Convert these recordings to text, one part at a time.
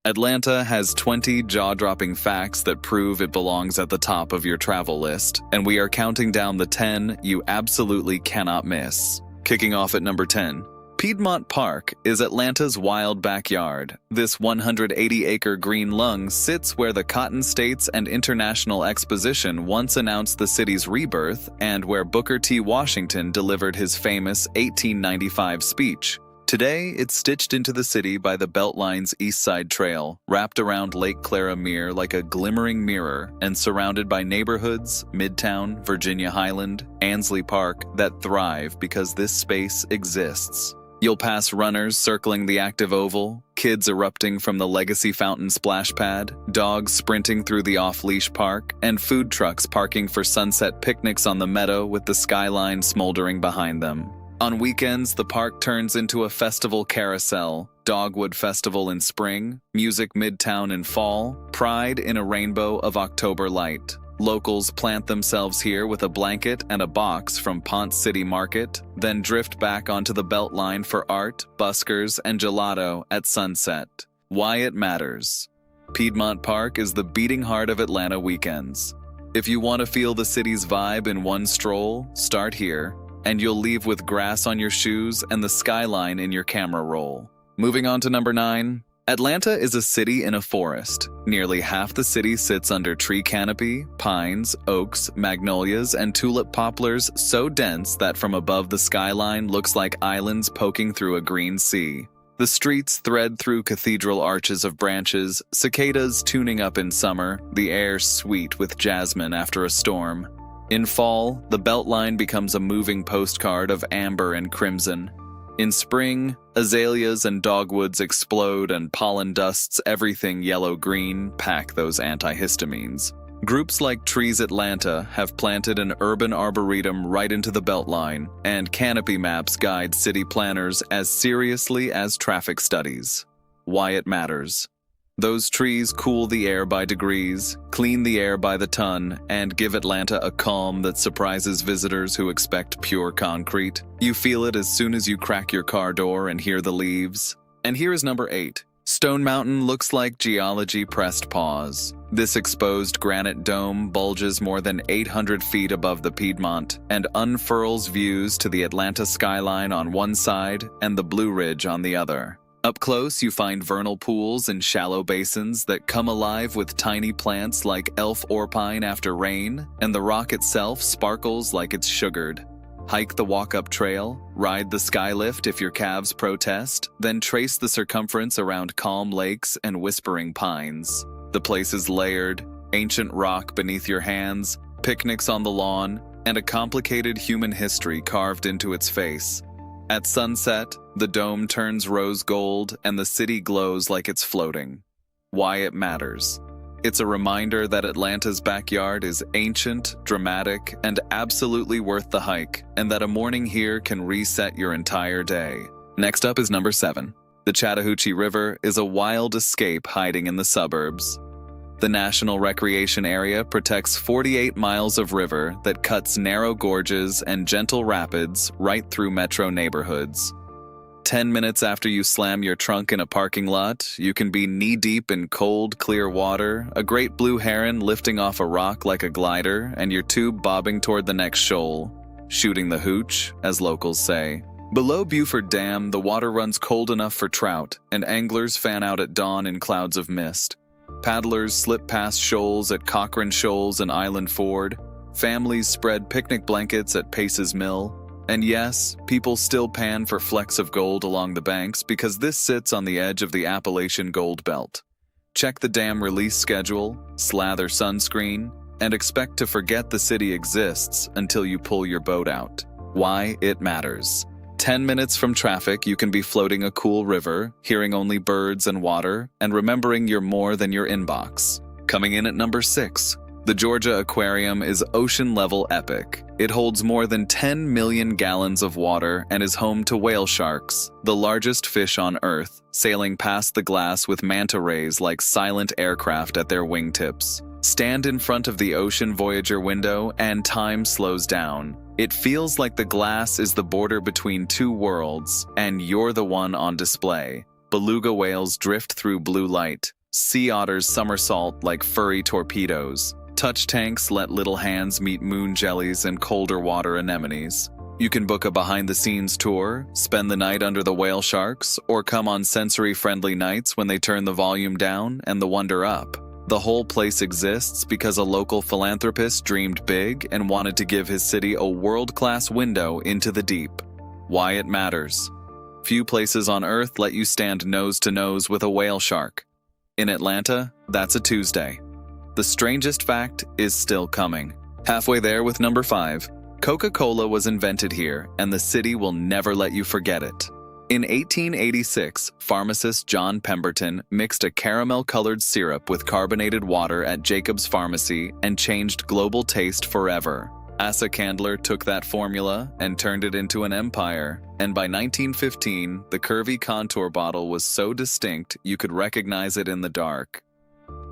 Atlanta has 20 jaw-dropping facts that prove it belongs at the top of your travel list, and we are counting down the 10 you absolutely cannot miss. Kicking off at number 10. Piedmont Park is Atlanta's wild backyard. This 180-acre green lung sits where the Cotton States and International Exposition once announced the city's rebirth and where Booker T. Washington delivered his famous 1895 speech. Today, it's stitched into the city by the BeltLine's East Side Trail, wrapped around Lake Claramere like a glimmering mirror, and surrounded by neighborhoods, Midtown, Virginia Highland, Ansley Park, that thrive because this space exists. You'll pass runners circling the active oval, kids erupting from the Legacy Fountain splash pad, dogs sprinting through the off-leash park, and food trucks parking for sunset picnics on the meadow with the skyline smoldering behind them. On weekends, the park turns into a festival carousel, Dogwood Festival in spring, Music Midtown in fall, Pride in a rainbow of October light. Locals plant themselves here with a blanket and a box from Ponce City Market, then drift back onto the BeltLine for art, buskers, and gelato at sunset. Why it matters. Piedmont Park is the beating heart of Atlanta weekends. If you want to feel the city's vibe in one stroll, start here, and you'll leave with grass on your shoes and the skyline in your camera roll. Moving on to number 9. Atlanta is a city in a forest. Nearly half the city sits under tree canopy, pines, oaks, magnolias, and tulip poplars so dense that from above the skyline looks like islands poking through a green sea. The streets thread through cathedral arches of branches, cicadas tuning up in summer, the air sweet with jasmine after a storm. In fall, the BeltLine becomes a moving postcard of amber and crimson. In spring, azaleas and dogwoods explode and pollen dusts everything yellow-green pack those antihistamines. Groups like Trees Atlanta have planted an urban arboretum right into the BeltLine, and canopy maps guide city planners as seriously as traffic studies. Why it matters. Those trees cool the air by degrees, clean the air by the ton, and give Atlanta a calm that surprises visitors who expect pure concrete. You feel it as soon as you crack your car door and hear the leaves. And here is number 8. Stone Mountain looks like Geology pressed pause. This exposed granite dome bulges more than 800 feet above the Piedmont and unfurls views to the Atlanta skyline on one side and the Blue Ridge on the other. Up close, you find vernal pools and shallow basins that come alive with tiny plants like elf orpine after rain, and the rock itself sparkles like it's sugared. Hike the walk-up trail, ride the skylift if your calves protest, then trace the circumference around calm lakes and whispering pines. The place is layered, ancient rock beneath your hands, picnics on the lawn, and a complicated human history carved into its face. At sunset, the dome turns rose gold and the city glows like it's floating. Why it matters. It's a reminder that Atlanta's backyard is ancient, dramatic, and absolutely worth the hike, and that a morning here can reset your entire day. Next up is number 7. The Chattahoochee River is a wild escape hiding in the suburbs. The National Recreation Area protects 48 miles of river that cuts narrow gorges and gentle rapids right through metro neighborhoods. 10 minutes after you slam your trunk in a parking lot, you can be knee-deep in cold, clear water, a great blue heron lifting off a rock like a glider, and your tube bobbing toward the next shoal. Shooting the hooch, as locals say. Below Buford Dam, the water runs cold enough for trout, and anglers fan out at dawn in clouds of mist. Paddlers slip past shoals at Cochrane Shoals and Island Ford. Families spread picnic blankets at Pace's Mill. And yes, people still pan for flecks of gold along the banks because this sits on the edge of the Appalachian Gold Belt. Check the dam release schedule, slather sunscreen, and expect to forget the city exists until you pull your boat out. Why it matters. 10 minutes from traffic, you can be floating a cool river, hearing only birds and water, and remembering you're more than your inbox. Coming in at number 6. The Georgia Aquarium is ocean-level epic. It holds more than 10 million gallons of water and is home to whale sharks, the largest fish on Earth, sailing past the glass with manta rays like silent aircraft at their wingtips. Stand in front of the Ocean Voyager window and time slows down. It feels like the glass is the border between two worlds, and you're the one on display. Beluga whales drift through blue light, Sea otters somersault like furry torpedoes. Touch tanks let little hands meet moon jellies and colder water anemones. You can book a behind-the-scenes tour, spend the night under the whale sharks, or come on sensory-friendly nights when they turn the volume down and the wonder up. The whole place exists because a local philanthropist dreamed big and wanted to give his city a world-class window into the deep. Why it matters. Few places on Earth let you stand nose to nose with a whale shark. In Atlanta, that's a Tuesday. The strangest fact is still coming. Halfway there with number 5. Coca Cola was invented here, and the city will never let you forget it. In 1886, pharmacist John Pemberton mixed a caramel-colored syrup with carbonated water at Jacob's Pharmacy and changed global taste forever. Asa Candler took that formula and turned it into an empire, and by 1915, the curvy contour bottle was so distinct you could recognize it in the dark.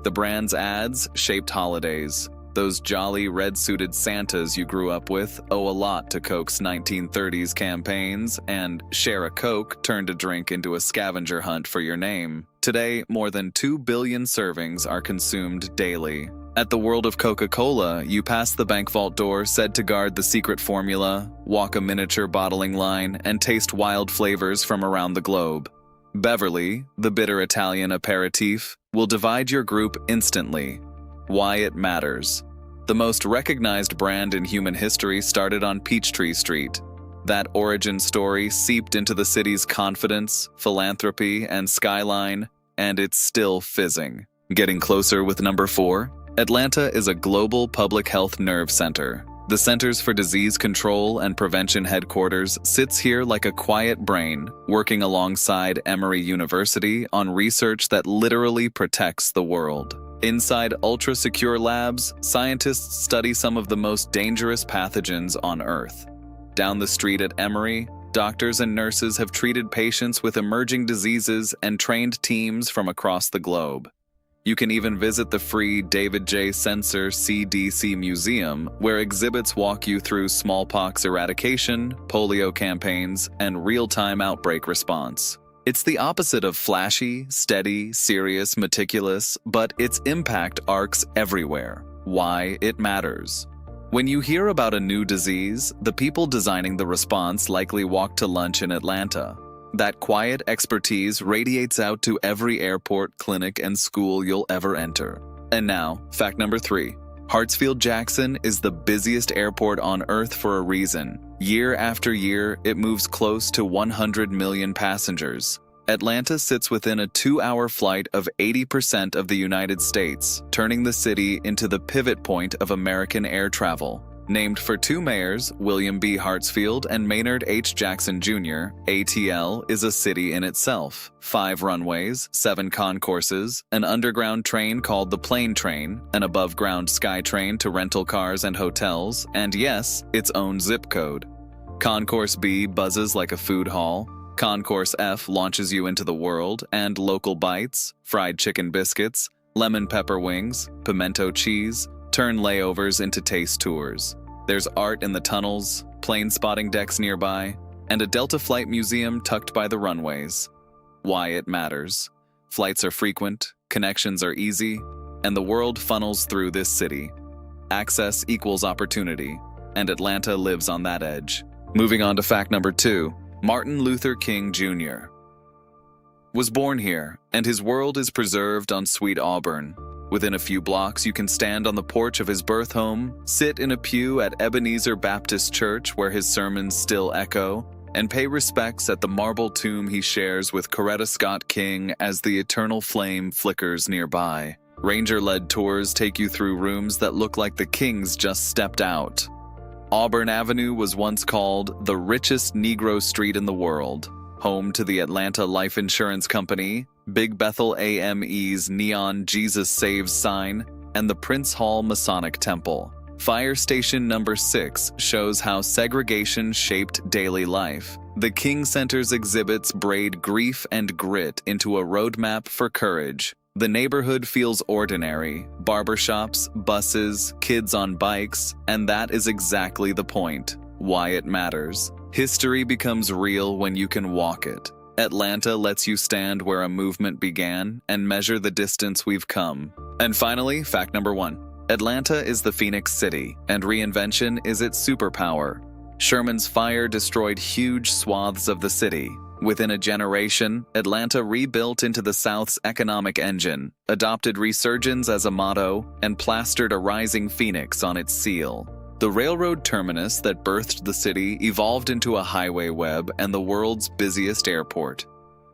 The brand's ads shaped holidays. Those jolly red-suited Santas you grew up with owe a lot to Coke's 1930s campaigns, and share a Coke turned a drink into a scavenger hunt for your name. Today, more than 2 billion servings are consumed daily. At the World of Coca Cola, you pass the bank vault door said to guard the secret formula, walk a miniature bottling line, and taste wild flavors from around the globe. Beverly, the bitter Italian aperitif, will divide your group instantly. Why it matters. The most recognized brand in human history started on Peachtree Street. That origin story seeped into the city's confidence, philanthropy, and skyline, and it's still fizzing. Getting closer with number 4, Atlanta is a global public health nerve center. The Centers for Disease Control and Prevention headquarters sits here like a quiet brain, working alongside Emory University on research that literally protects the world. Inside ultra-secure labs, scientists study some of the most dangerous pathogens on Earth. Down the street at Emory, doctors and nurses have treated patients with emerging diseases and trained teams from across the globe. You can even visit the free David J. Sensor CDC Museum, where exhibits walk you through smallpox eradication, polio campaigns, and real-time outbreak response. It's the opposite of flashy, steady, serious, meticulous, but its impact arcs everywhere. Why it matters. When you hear about a new disease, the people designing the response likely walk to lunch in Atlanta. That quiet expertise radiates out to every airport, clinic, and school you'll ever enter. And now, fact number 3. Hartsfield-Jackson is the busiest airport on Earth for a reason. Year after year, it moves close to 100 million passengers. Atlanta sits within a 2-hour flight of 80% of the United States, turning the city into the pivot point of American air travel. Named for 2 mayors, William B. Hartsfield and Maynard H. Jackson Jr., ATL is a city in itself. 5 runways, 7 concourses, an underground train called the Plane Train, an above-ground sky train to rental cars and hotels, and yes, its own zip code. Concourse B buzzes like a food hall. Concourse F launches you into the world, and local bites, fried chicken biscuits, lemon pepper wings, pimento cheese, turn layovers into taste tours. There's art in the tunnels, plane spotting decks nearby, and a Delta flight museum tucked by the runways. Why it matters. Flights are frequent, connections are easy, and the world funnels through this city. Access equals opportunity, and Atlanta lives on that edge. Moving on to fact number 2, Martin Luther King Jr. was born here, and his world is preserved on Sweet Auburn. Within a few blocks, you can stand on the porch of his birth home, sit in a pew at Ebenezer Baptist Church where his sermons still echo, and pay respects at the marble tomb he shares with Coretta Scott King as the eternal flame flickers nearby. Ranger-led tours take you through rooms that look like the Kings just stepped out. Auburn Avenue was once called the richest Negro street in the world, home to the Atlanta Life Insurance Company, Big Bethel AME's neon Jesus Saves sign, and the Prince Hall Masonic Temple. Fire Station Number 6 shows how segregation shaped daily life. The King Center's exhibits braid grief and grit into a roadmap for courage. The neighborhood feels ordinary, barbershops, buses, kids on bikes, and that is exactly the point. Why it matters. History becomes real when you can walk it. Atlanta lets you stand where a movement began and measure the distance we've come. And finally, fact number 1. Atlanta is the Phoenix City, and reinvention is its superpower. Sherman's fire destroyed huge swaths of the city. Within a generation, Atlanta rebuilt into the South's economic engine, adopted resurgence as a motto, and plastered a rising phoenix on its seal. The railroad terminus that birthed the city evolved into a highway web and the world's busiest airport.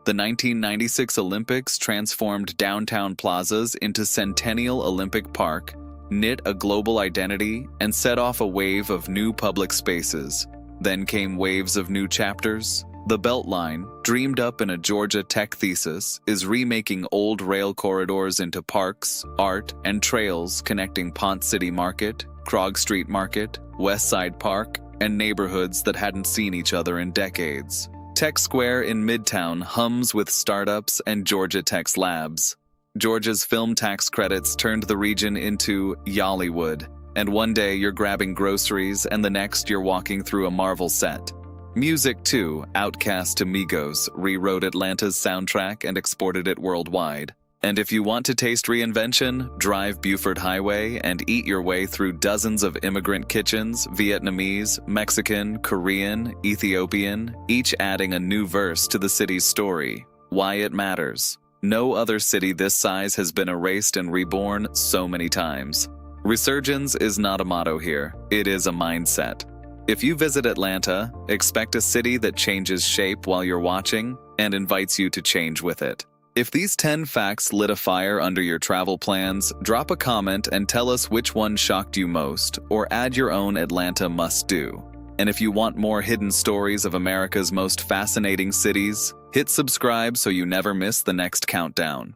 The 1996 Olympics transformed downtown plazas into Centennial Olympic Park, knit a global identity, and set off a wave of new public spaces. Then came waves of new chapters. The BeltLine, dreamed up in a Georgia Tech thesis, is remaking old rail corridors into parks, art, and trails connecting Pont City Market, Krog Street Market, West Side Park, and neighborhoods that hadn't seen each other in decades. Tech Square in Midtown hums with startups and Georgia Tech's labs. Georgia's film tax credits turned the region into Yollywood, and one day you're grabbing groceries and the next you're walking through a Marvel set. Music, too. Outkast to Migos rewrote Atlanta's soundtrack and exported it worldwide. And if you want to taste reinvention, drive Buford Highway and eat your way through dozens of immigrant kitchens, Vietnamese, Mexican, Korean, Ethiopian, each adding a new verse to the city's story. Why it matters. No other city this size has been erased and reborn so many times. Resurgence is not a motto here, it is a mindset. If you visit Atlanta, expect a city that changes shape while you're watching and invites you to change with it. If these 10 facts lit a fire under your travel plans, drop a comment and tell us which one shocked you most, or add your own Atlanta must-do. And if you want more hidden stories of America's most fascinating cities, hit subscribe so you never miss the next countdown.